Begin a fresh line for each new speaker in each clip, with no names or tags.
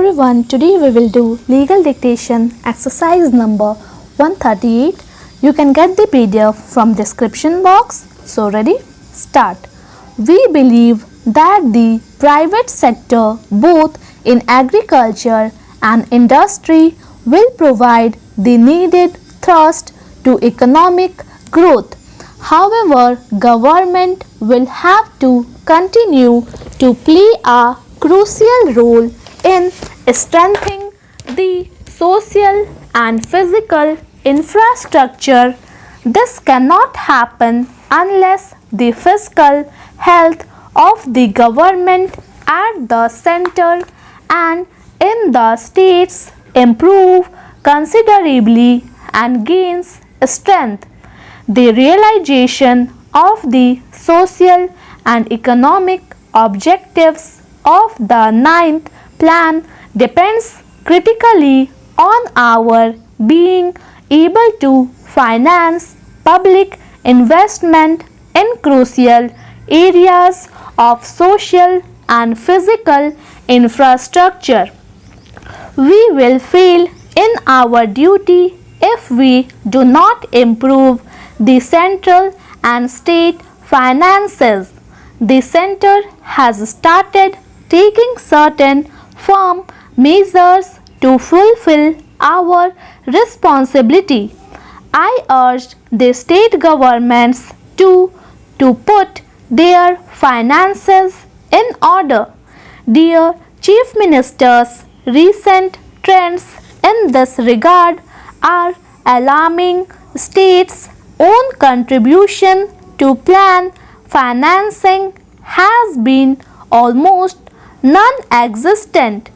everyone, today we will do legal dictation exercise number 138. You can get the PDF from description box. So ready? Start. We believe that the private sector both in agriculture and industry will provide the needed thrust to economic growth. However, government will have to continue to play a crucial role in strengthening the social and physical infrastructure. This cannot happen unless the fiscal health of the government at the center and in the states improve considerably and gains strength. The realization of the social and economic objectives of the ninth plan depends critically on our being able to finance public investment in crucial areas of social and physical infrastructure. We will fail in our duty if we do not improve the central and state finances. The center has started taking certain firm measures to fulfill our responsibility. I urge the state governments to put their finances in order. Dear Chief Ministers, recent trends in this regard are alarming. States' own contribution to plan financing has been almost non-existent.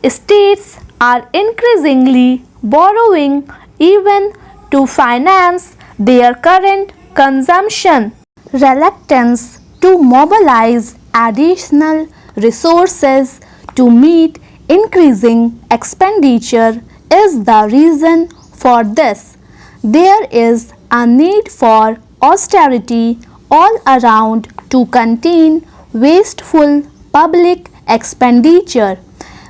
States are increasingly borrowing even to finance their current consumption. Reluctance to mobilize additional resources to meet increasing expenditure is the reason for this. There is a need for austerity all around to contain wasteful public expenditure.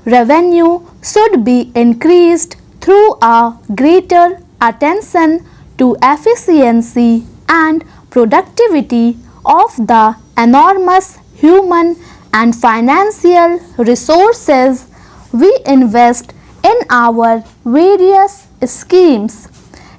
Revenue should be increased through a greater attention to efficiency and productivity of the enormous human and financial resources we invest in our various schemes.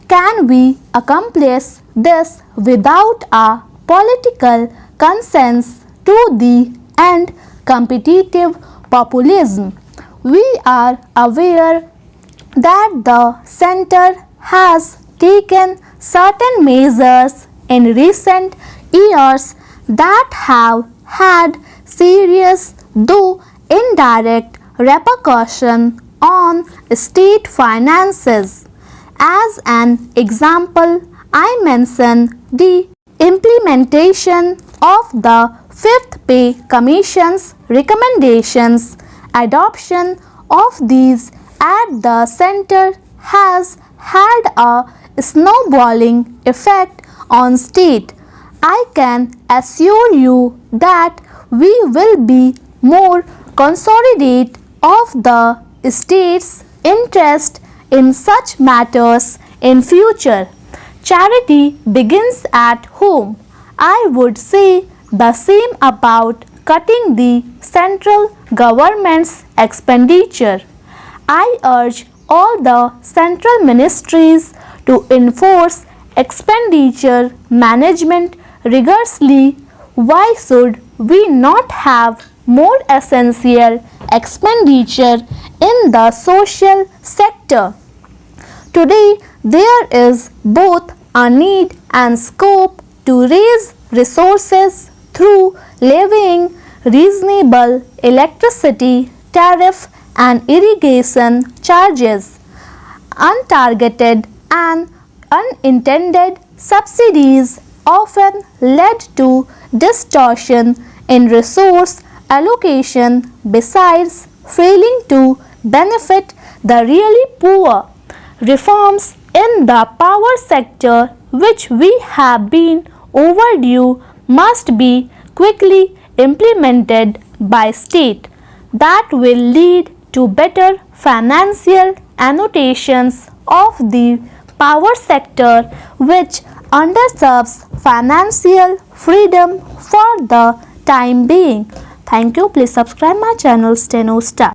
Can we accomplish this without a political consent to the end competitive populism? We are aware that the center has taken certain measures in recent years that have had serious though indirect repercussions on state finances. As an example, I mention the implementation of the Fifth Pay Commission's recommendations. Adoption of these at the center has had a snowballing effect on state. I can assure you that we will be more considerate of the state's interest in such matters in future. Charity begins at home. I would say the same about cutting the central government's expenditure. I urge all the central ministries to enforce expenditure management rigorously. Why should we not have more essential expenditure in the social sector? Today, there is both a need and scope to raise resources through levying reasonable electricity tariff and irrigation charges. Untargeted and unintended subsidies often led to distortion in resource allocation besides failing to benefit the really poor. Reforms in the power sector, which we have been overdue, must be quickly implemented by state. That will lead to better financial annotations of the power sector which underserves financial freedom for the time being. Thank you. Please subscribe my channel Steno Star.